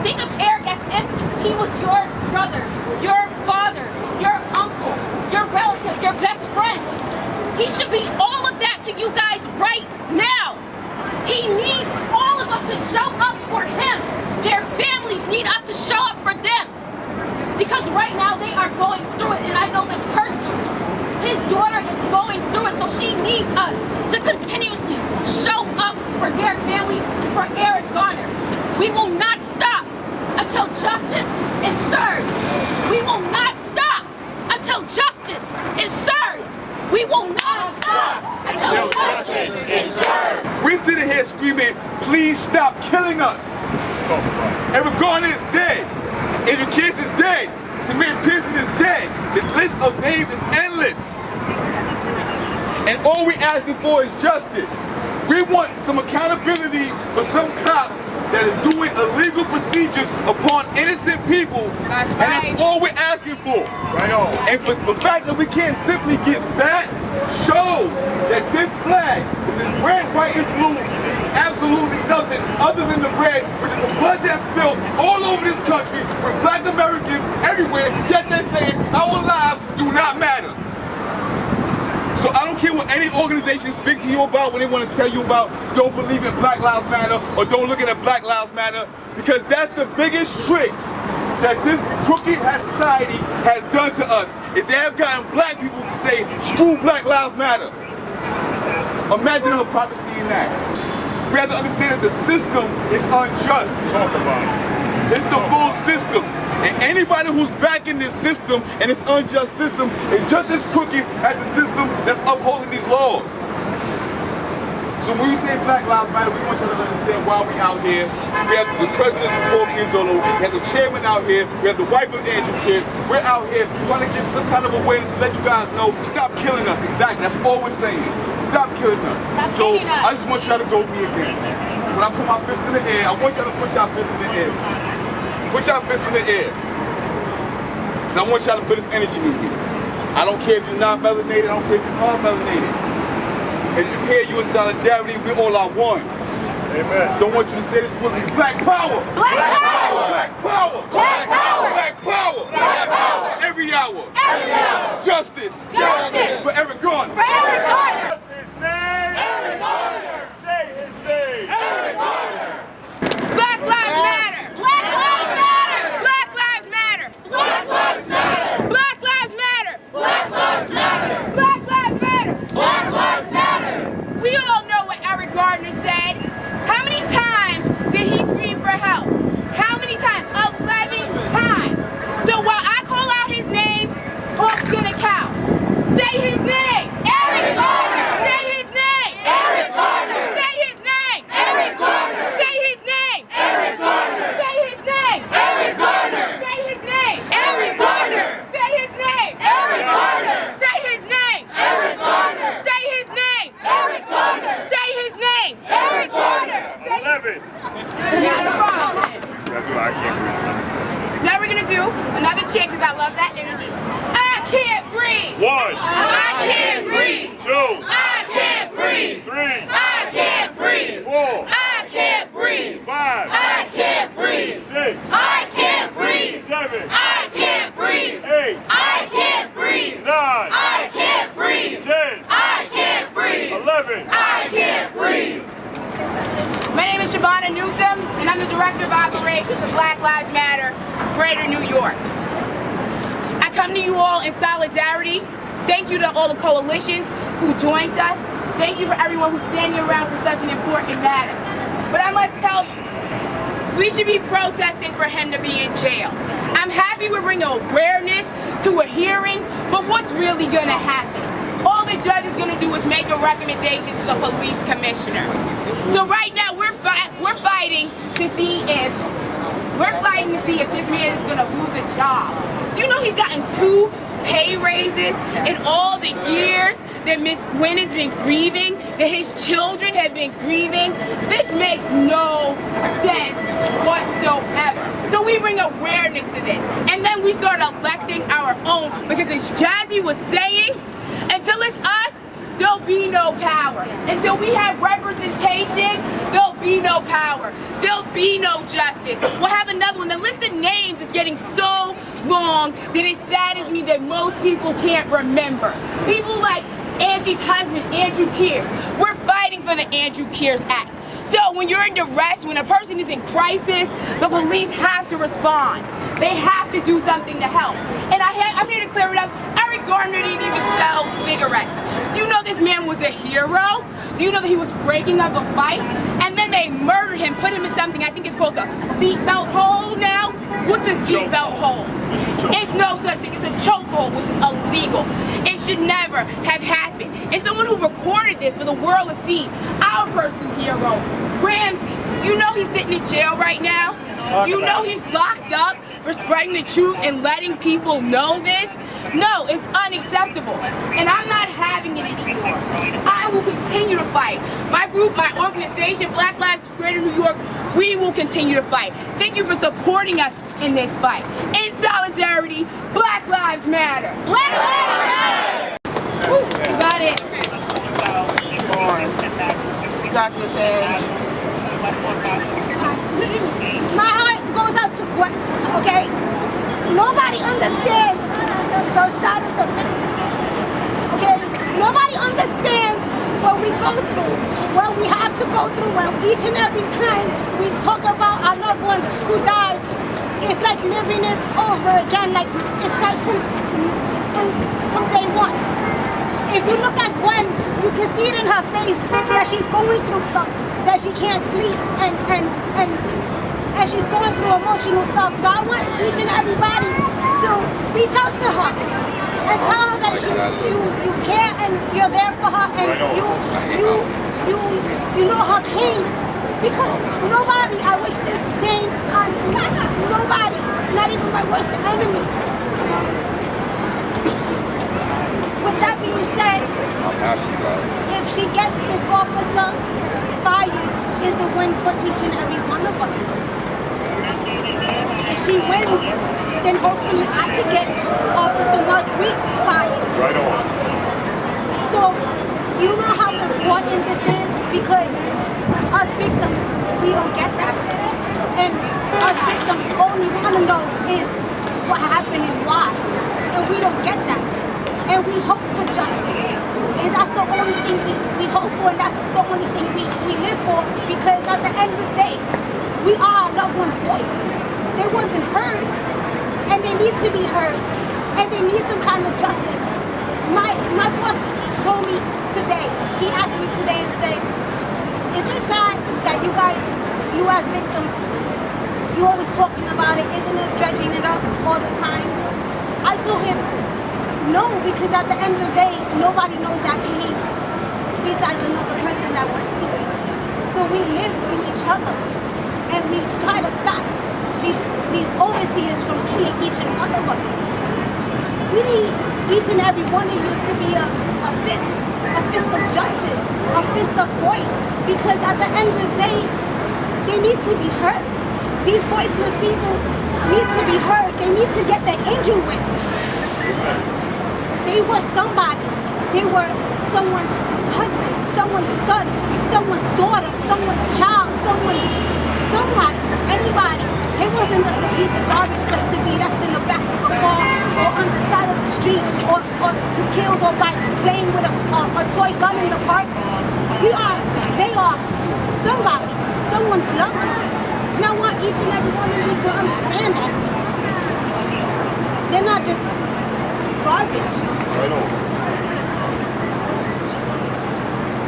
Think of Eric as if he was your brother, your father, your uncle, your relative, your best friend. He should be all of that to you guys right now. He needs all of us to show up for him. Their families need us to show up for them. Because right now they are going through it, and I know that personally. His daughter is going through it, so she needs us to continuously show up for their family and for Eric Garner. We will not stop until justice is served. We will not stop until justice is served. We will not stop until justice is served. We're sitting here screaming, please stop killing us. Eric Garner is dead. Angel Kiss is dead. Samir Pearson is dead. The list of names is endless. And all we're asking for is justice. We want some accountability for some cops that are doing illegal procedures upon innocent people. That's and right. that's all we're asking for. Right on. And for the fact that we can't simply get that shows that this flag, this red, white, and blue, is absolutely nothing other than the red, which is the blood that's spilled all over this country with black Americans everywhere, yet they're saying our lives do not matter. So I don't care what any organization speaks to you about when they want to tell you about don't believe in Black Lives Matter or don't look at Black Lives Matter, because that's the biggest trick that this crooked society has done to us. If they have gotten black people to say, screw Black Lives Matter. Imagine the hypocrisy in that. We have to understand that the system is unjust. Talk about it. It's the full system. And anybody who's back in this system and this unjust system is just as crooked as the system that's upholding these laws. So when we say Black Lives Matter, we want you to understand why we out here. We have the president of Zolo, we have the chairman out here, we have the wife of Andrew Kids. We're out here trying to give some kind of awareness to let you guys know, stop killing us. Exactly, that's all we're saying. Stop killing us. So I just want y'all to go me again. When I put my fist in the air, I want y'all to put y'all fist in the air. Put y'all fists in the air. And I want y'all to feel this energy with me. I don't care if you're not melanated, I don't care if you are melanated. If you're here, you in solidarity, we all are one. Amen. So I want you to say this with me. Black power! Black power! Black power! Black power! Black power! Black power! Every hour! Every hour! Justice! Justice! For Eric Garner! For Eric Garner! What's his name? Eric Garner! Say his name. Eric Garner! Black Lives Matter! Black Lives Matter! Black Lives Matter! Black Lives Matter! Black Lives Matter! Black Lives Matter! Black Lives Matter! Black Lives Matter! We all know what Eric Garner said. How many times did he scream for help? How many times? 11 times. So while I call out his name, Hope's gonna count. Say his name! Eric Garner! Say his name! Eric Garner! Say his name! Eric Garner! Say his name! Eric Garner! Say his name! Eric Garner! Say his name! Eric Garner! Say his name! Eric Garner! Say his name! Eric Garner! Say his name! Eric Garner! Say his name! Eric Garner! 11. Not a problem. That's what I can't breathe. Now we're gonna do another chant because I love that energy. I can't breathe. 1, I can't breathe. 2, I can't breathe. 3, I can't breathe. 4, I can't breathe. 5, I can't breathe. 6, I can't breathe. 7, I can't breathe. 8, I can't breathe. 9, I can't breathe. 10, I can't breathe. 11. I can't breathe. My name is Shabana Newsom, and I'm the Director of Operations for Black Lives Matter, Greater New York. I come to you all in solidarity. Thank you to all the coalitions who joined us. Thank you for everyone who's standing around for such an important matter. But I must tell you, we should be protesting for him to be in jail. I'm happy we're bringing awareness to a hearing, but what's really gonna happen? All the judge is gonna do is make a recommendation to the police commissioner. So right now we're fighting to see if this man is gonna lose a job. Do you know he's gotten 2 pay raises in all the years that Miss Gwen has been grieving, that his children have been grieving? This makes no sense whatsoever. So we bring awareness to this, and then we start electing our own, because as Jazzy was saying, until it's us, there'll be no power. Until we have representation, there'll be no power. There'll be no justice. We'll have another one. The list of names is getting so long that it saddens me that most people can't remember. People like Angie's husband, Andrew Kears. We're fighting for the Andrew Kears Act. So when you're in duress, when a person is in crisis, the police have to respond. They have to do something to help. And I'm here to clear it up. Eric Garner didn't even sell cigarettes. Do you know this man was a hero? Do you know that he was breaking up a fight? And then they murdered him, put him in something, I think it's called the seatbelt hole now. What's a seatbelt hole? It's no such thing. It's a chokehold, which is illegal. It should never have happened. And someone who recorded this for the world to see, our personal hero, Ramsey. Do you know he's sitting in jail right now? Do you know he's locked up for spreading the truth and letting people know this? No, it's unacceptable. And I'm not having it anymore. I will continue to fight. My group, my organization, Black Lives Greater New York, we will continue to fight. Thank you for supporting us in this fight. In solidarity, Black Lives Matter. Black Lives Matter! You got it. Come on. You got this, Ange. My heart goes out to Gwen, okay? Nobody understands the side of the okay? Nobody understands what we go through, what we have to go through, when each and every time we talk about our loved one who dies, it's like living it over again, like it starts from day one. If you look at Gwen, you can see it in her face that she's going through stuff, that she can't sleep, and she's going through emotional stuff. So I want each and everybody to reach out to her and tell her that you care and you're there for her, and you know her pain. Because nobody, I wish this pain on nobody, not even my worst enemy. With that being said, if she gets this officer fired, is a win for each and every one of us. If she wins, then hopefully I could get Officer Mark Weeks fired. Right on. So, you know how important this is? Because us victims, we don't get that. And us victims only want to know is what happened and why. And we don't get that. And we hope for justice. And that's the only thing we hope for, and that's the only thing we live for, because at the end of the day, we are our loved one's voice. They wasn't heard, and they need to be heard, and they need some kind of justice. My boss told me today, he asked me today and said, is it bad that you as victims, you always talking about it, isn't it dredging it up all the time? I told him, no, because at the end of the day, nobody knows that pain besides another person that went through it. So we live through each other, and we try to stop these overseers from killing each and one of us. We need each and every one of you to be a fist of justice, a fist of voice, because at the end of the day, they need to be heard. These voiceless people need to be heard. They need to get their angel wings. They were somebody. They were someone's husband, someone's son, someone's daughter, someone's child, somebody, anybody. It wasn't just a piece of garbage just to be left in the back of a car or on the side of the street or to killed or by playing with a toy gun in the park. They are somebody, someone's loved one. And I want each and every one of you to understand that. They're not just garbage. Right on.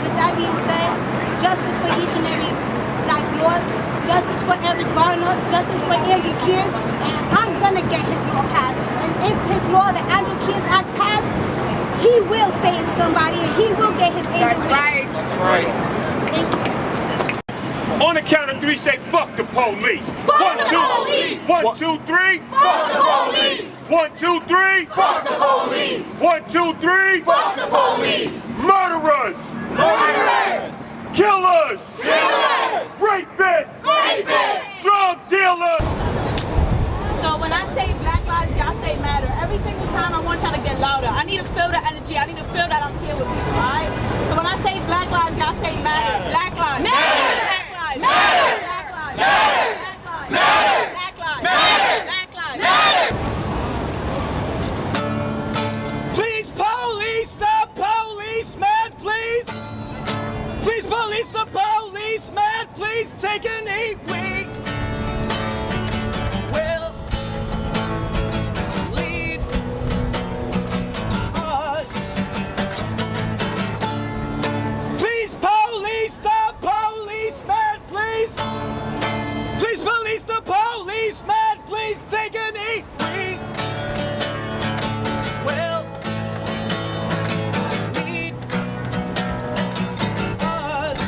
With that being said, justice for each and every life lost, justice for Eric Garner, justice for Andrew Kears, and I'm gonna get his law passed. And if his law, the Andrew Kears Act passed, he will save somebody and he will get his angel. That's right. That's right. Thank you. On the count of three, say fuck the police. Fuck the police! 1, 2, 3. Fuck the police! 1, 2, 3. Fuck the police! 1, 2, 3. Fuck the police! Murderers! Murderers! Killers! Killers! Rapists! Rapists! Drug dealers! So when I say Black Lives, y'all say matter. Every single time I want y'all to get louder. I need to feel the energy. I need to feel that I'm here with people, alright? So when I say Black Lives, y'all say matter. Black Lives. Matter! Black Lives. Matter! Tyranny we will lead us. Please police the policeman, please. Please police the policeman, please take a knee. We will lead us.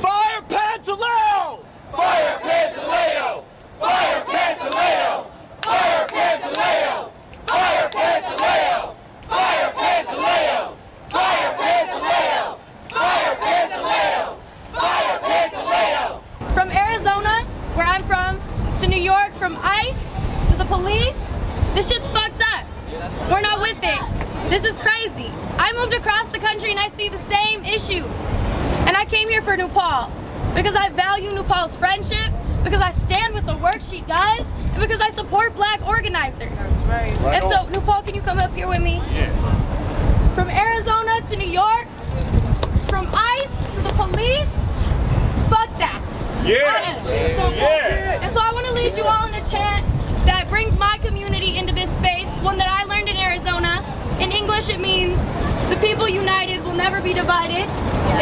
Fire Pantaleo! Fire Pantaleo! Fire Pantaleo! Fire Pantaleo! Fire Pantaleo! Fire Pantaleo! Fire Pantaleo! Fire Pantaleo! Fire Pantaleo! From Arizona, where I'm from, to New York, from ICE to the police, this shit's fucked up. We're not with it. This is crazy. I moved across the country and I see the same issues. And I came here for Nupal because I value Nupal's friendship, because I stand with the work she does, and because I support black organizers. That's right. And so, Nupal, can you come up here with me? Yeah. From Arizona to New York, from ICE to the police, fuck that. Yeah. Honestly. Yeah. And so I want to lead you all in a chant that brings my community into this space, one that I learned in Arizona. In English, it means the people united will never be divided.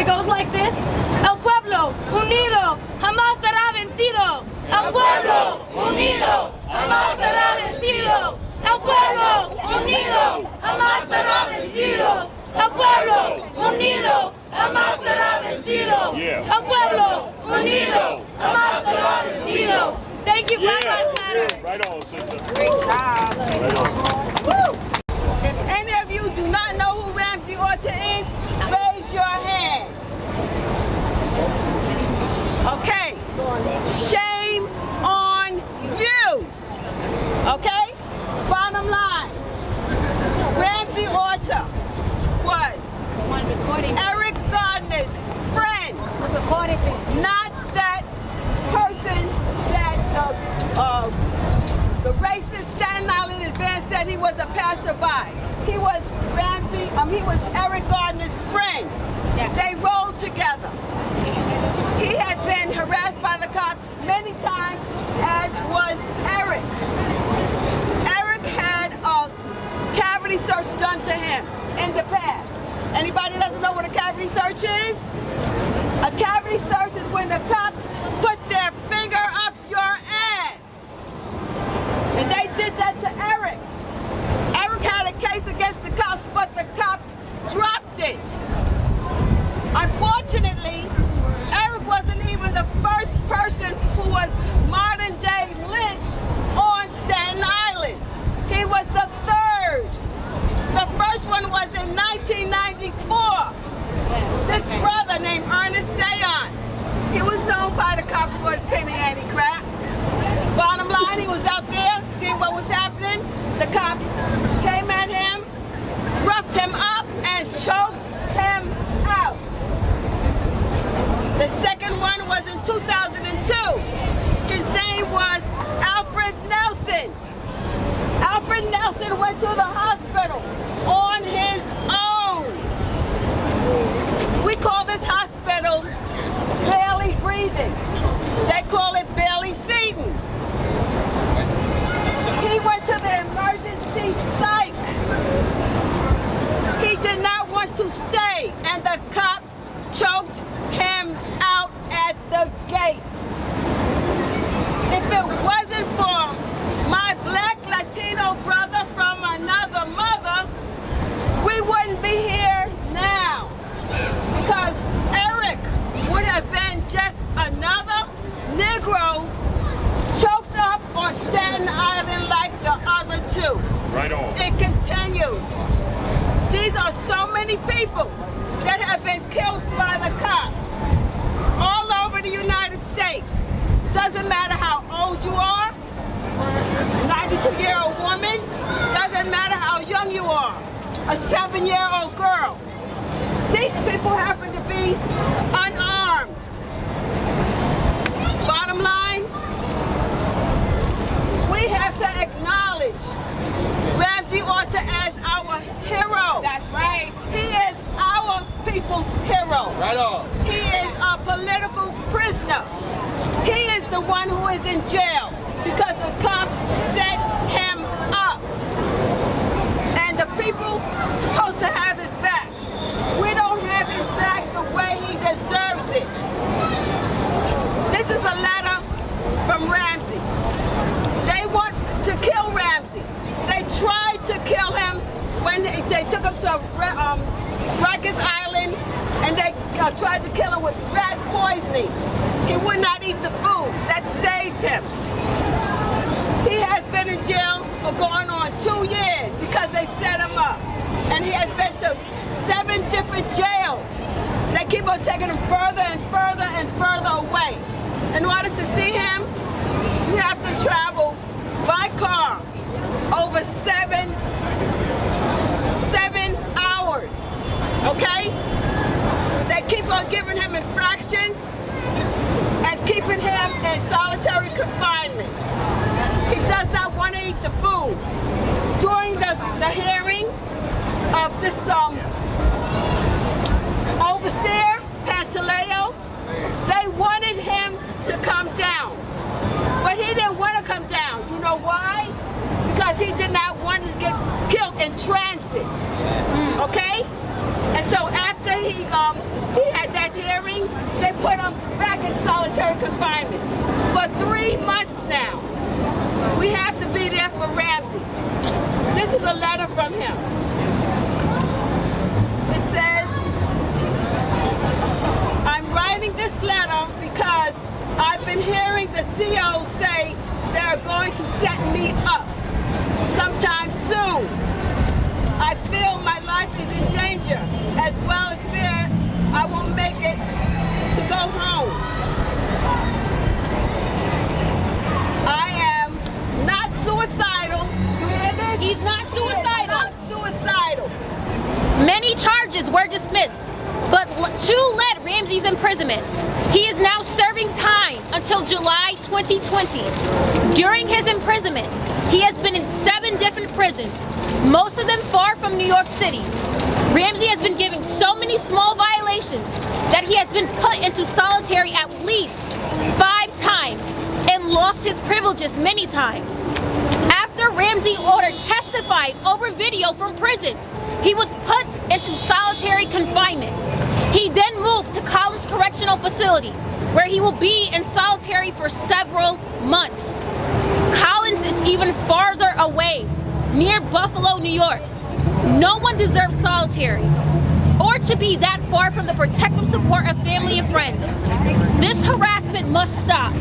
It goes like this. El pueblo unido jamás será vencido. El pueblo unido jamás será vencido. El pueblo unido jamás será vencido. El pueblo unido jamás será vencido. El pueblo unido jamás será vencido. Thank you, Black Lives Matter. Right on, sister. Great job. Right on. Woo. If any of you do not know who Ramsey Orta is, raise your hand. Okay. Shame on you. Okay? Bottom line. Ramsey Orta was Eric Garner's friend. Not that person that the racist Staten Island advance said he was a passerby. He was he was Eric Garner's friend. Yeah. They rode together. He had been harassed by the cops many times, as was Eric. Eric had a cavity search done to him in the past. Anybody doesn't know what a cavity search is? A cavity search is when the cops put their finger up your ass. And they did that to Eric. Eric had a case against the cops, but the cops dropped it. Unfortunately, Eric wasn't even the first person who was modern day lynched on Staten Island. He was the third. The first one was in 1994. This brother named Ernest Seance. He was known by the cops for his penny ante crap. Bottom line, he was out there seeing what was happening. The cops came at him, roughed him up, and choked him out. The second one was in 2002. His name was Alfred Nelson. Alfred Nelson went to the hospital on his own. We call this hospital barely breathing. They call it barely seating. He went to the emergency psych. He did not want to stay, and the cops choked him out at the gate. If it wasn't for my black Latino brother from another mother, we wouldn't be here now. Because Eric would have been just another Negro choked up on Staten Island like the other two. Right on. It continues. These are so many people that have been killed by the cops all over the United States. Doesn't matter how old you are, 92-year-old woman, doesn't matter how young you are, a 7-year-old girl. These people happen to be unarmed. Bottom line, we have to acknowledge Ramsey Orta as our hero. That's right. He is our people's hero. Right on. He is a political is in jail because the cops set him up. And the people supposed to have his back. We don't have his back the way he deserves it. This is a letter from Ramsey. They want to kill Ramsey. They tried to kill him when they took him to Rikers Island, and they tried to kill him with rat poisoning. He would not eat the food. That saved him. He has been in jail for going on 2 years because they set him up. And he has been to 7 different jails. They keep on taking him further and further and further away. In order to see him, you have to travel by car over 7 hours, okay? They keep on giving him infractions and keeping him in solitary confinement. He does not want to eat the food. During the hearing of this Officer Pantaleo, they wanted him to come down. But he didn't want to come down. You know why? Because he did not want to get killed in transit. Okay? And so after he had that hearing, they put him back in solitary confinement for 3 months now. We have to be there for Ramsey. This is a letter from him. It says, I'm writing this letter because I've been hearing the COs say they're going to set me up sometime soon. I feel my life is in danger, as well as fear I won't make it to go home. I am not suicidal. You hear this? He's not suicidal. He is not suicidal. Many charges were dismissed, but 2 led Ramsey's imprisonment. He is now serving time until July 2020. During his imprisonment, he has been in 7 different prisons, most of them far from New York City. Ramsey has been given so many small violations that he has been put into solitary at least 5 times and lost his privileges many times. After Ramsey Orta testified over video from prison, he was put into solitary confinement. He then moved to Collins Correctional Facility, where he will be in solitary for several months. Collins is even farther away, near Buffalo, New York. No one deserves solitary, or to be that far from the protective support of family and friends. This harassment must stop.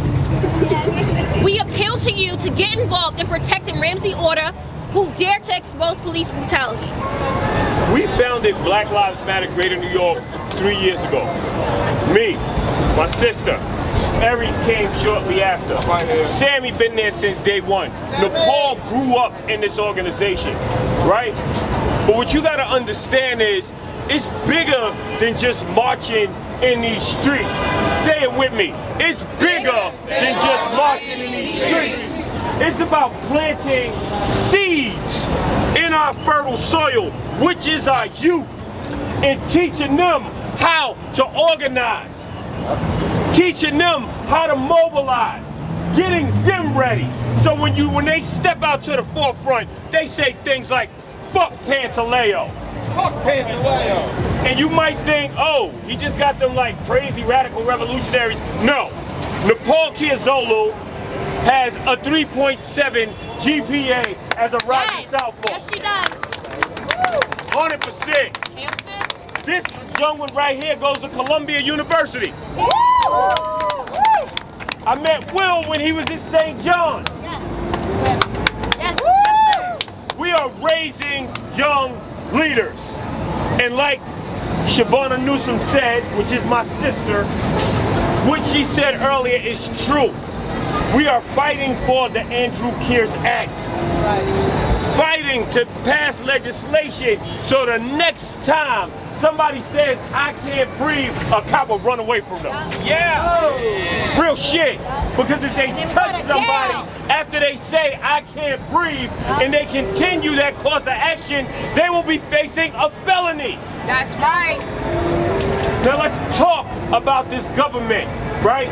We appeal to you to get involved in protecting Ramsey Orta, who dared to expose police brutality. We founded Black Lives Matter Greater New York 3 years ago. Me, my sister, Aries came shortly after. Sammy been there since day 1. Nepal grew up in this organization, right? But what you gotta understand is, it's bigger than just marching in these streets. Say it with me. It's bigger than just marching in these streets. It's about planting seeds in our fertile soil, which is our youth, and teaching them how to organize, teaching them how to mobilize, getting them ready. So when they step out to the forefront, they say things like, fuck Pantaleo. Fuck Pantaleo. And you might think, oh, he just got them like crazy radical revolutionaries. No, Nepal Kiazolu has a 3.7 GPA as a rising southpaw. Yes, she does. 100%. This young one right here goes to Columbia University. I met Will when he was in St. John. Yes, sir. We are raising young leaders. And like Shavonna Newsom said, which is my sister, what she said earlier is true. We are fighting for the Andrew Kears Act. Fighting to pass legislation so the next time somebody says, I can't breathe, a cop will run away from them. Yeah! Real shit. Because if they touch somebody after they say, I can't breathe, and they continue that course of action, they will be facing a felony. That's right. Now let's talk about this government, right?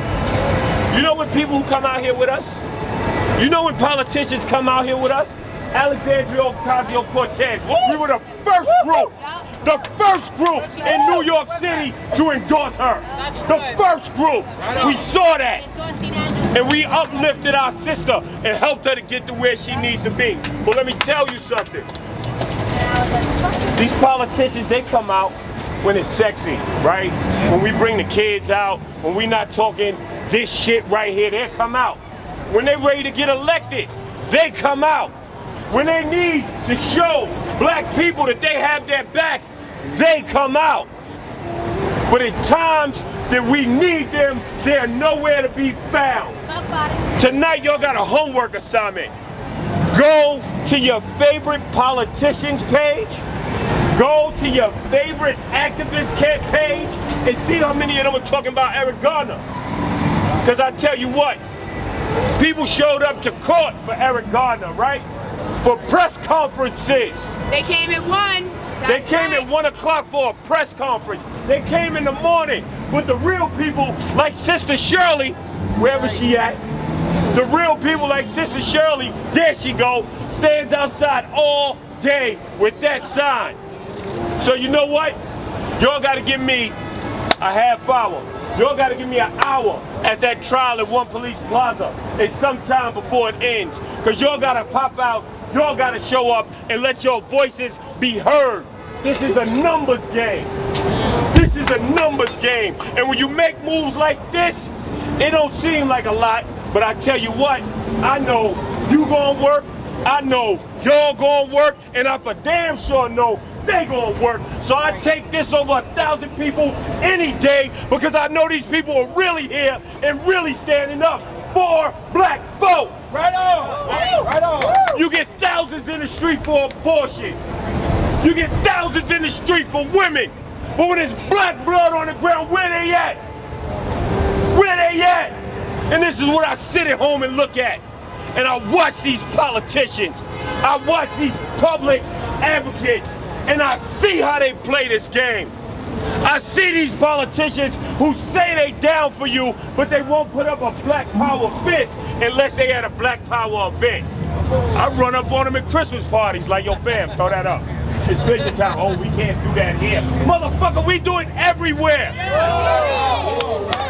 You know when people who come out here with us? You know when politicians come out here with us? Alexandria Ocasio-Cortez. We were the first group. The first group in New York City to endorse her. The first group. We saw that. And we uplifted our sister and helped her to get to where she needs to be. But let me tell you something. These politicians, they come out when it's sexy, right? When we bring the kids out, when we not talking this shit right here, they come out. When they're ready to get elected, they come out. When they need to show black people that they have their backs, they come out. But at times that we need them, they're nowhere to be found. Tonight, y'all got a homework assignment. Go to your favorite politician's page, go to your favorite activist page, and see how many of them are talking about Eric Garner. Because I tell you what, people showed up to court for Eric Garner, right? For press conferences. They came at 1. They came at 1 o'clock for a press conference. They came in the morning. But the real people like Sister Shirley, wherever she at, the real people like Sister Shirley, there she go, stands outside all day with that sign. So you know what? Y'all gotta give me a half hour. Y'all gotta give me an hour at that trial at One Police Plaza. It's sometime before it ends. Cause y'all gotta pop out, y'all gotta show up and let your voices be heard. This is a numbers game. This is a numbers game. And when you make moves like this, it don't seem like a lot, but I tell you what, I know you gonna work, I know y'all gonna work, and I for damn sure know they gonna work. So I take this over 1,000 people any day because I know these people are really here and really standing up for black folk. Right on! Right on! You get thousands in the street for abortion. You get thousands in the street for women. But when there's black blood on the ground, where they at? Where they at? And this is what I sit at home and look at. And I watch these politicians. I watch these public advocates. And I see how they play this game. I see these politicians who say they down for you, but they won't put up a black power fist unless they at a black power event. I run up on them at Christmas parties like, yo fam, throw that up. It's picture time. Oh, we can't do that here. Motherfucker, we do it everywhere.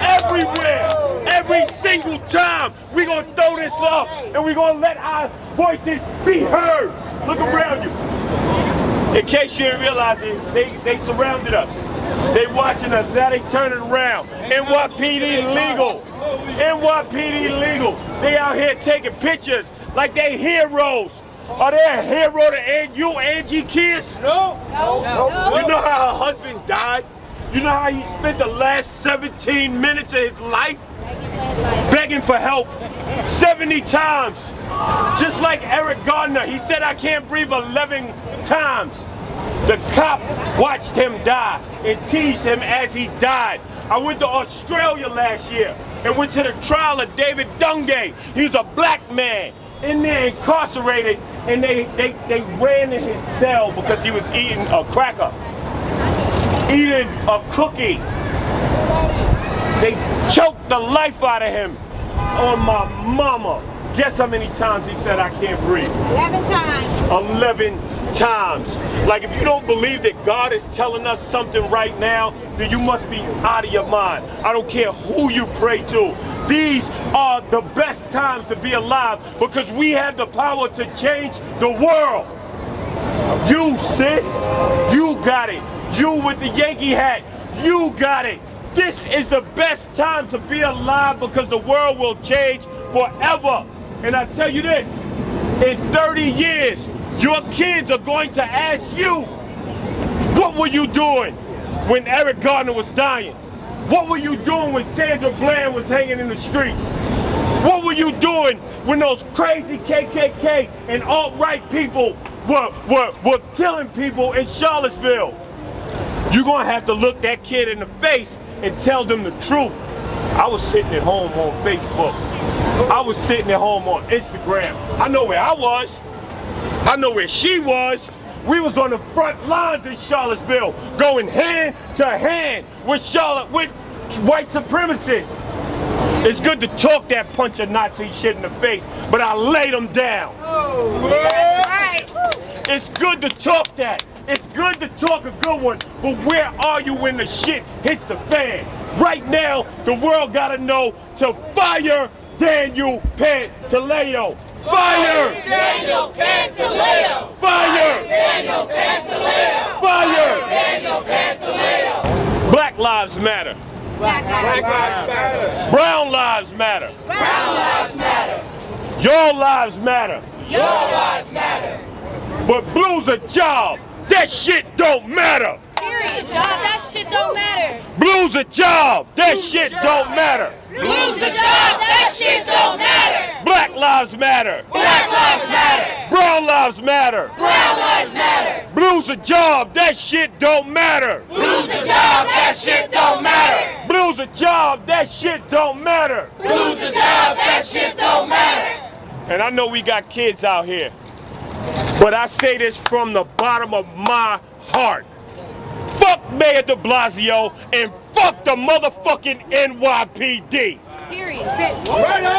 Everywhere. Every single time. We gonna throw this up and we gonna let our voices be heard. Look around you. In case you didn't realize it, they surrounded us. They watching us, now they turning around. NYPD legal. NYPD legal. They out here taking pictures like they heroes. Are they a hero to you, Angie Kiss? No. You know how her husband died? You know how he spent the last 17 minutes of his life begging for help 70 times? Just like Eric Garner, he said, I can't breathe 11 times. The cop watched him die and teased him as he died. I went to Australia last year and went to the trial of David Dungay. He's a black man in there incarcerated, and they ran in his cell because he was eating a cracker, eating a cookie. They choked the life out of him. On my mama. Guess how many times he said I can't breathe? 11 times. 11 times. Like if you don't believe that God is telling us something right now, then you must be out of your mind. I don't care who you pray to. These are the best times to be alive because we have the power to change the world. You sis, you got it. You with the Yankee hat, you got it. This is the best time to be alive because the world will change forever. And I tell you this, in 30 years, your kids are going to ask you, what were you doing when Eric Garner was dying? What were you doing when Sandra Bland was hanging in the streets? What were you doing when those crazy KKK and alt-right people were killing people in Charlottesville? You're gonna have to look that kid in the face and tell them the truth. I was sitting at home on Facebook. I was sitting at home on Instagram. I know where I was. I know where she was. We was on the front lines in Charlottesville, going hand to hand with white supremacists. It's good to talk that punch of Nazi shit in the face, but I laid them down. That's right. It's good to talk that. It's good to talk a good one, but where are you when the shit hits the fan? Right now, the world gotta know to fire Daniel Pantaleo. Fire Daniel Pantaleo! Fire Daniel Pantaleo! Fire Daniel Pantaleo! Black lives matter. Black lives matter. Brown lives matter. Brown lives matter! Your lives matter. Your lives matter! But blue's a job. That shit don't matter. Period. Job, that shit don't matter. Blue's a job. That shit don't matter. Lose a job, that shit don't matter! Black lives matter. Black lives matter! Brown lives matter. Brown lives matter! Blue's a job. That shit don't matter. Lose a job, that shit don't matter! Blue's a job. That shit don't matter. Lose a job, that shit don't matter! And I know we got kids out here, but I say this from the bottom of my heart. Fuck Mayor de Blasio and fuck the motherfucking NYPD. Period. Right on!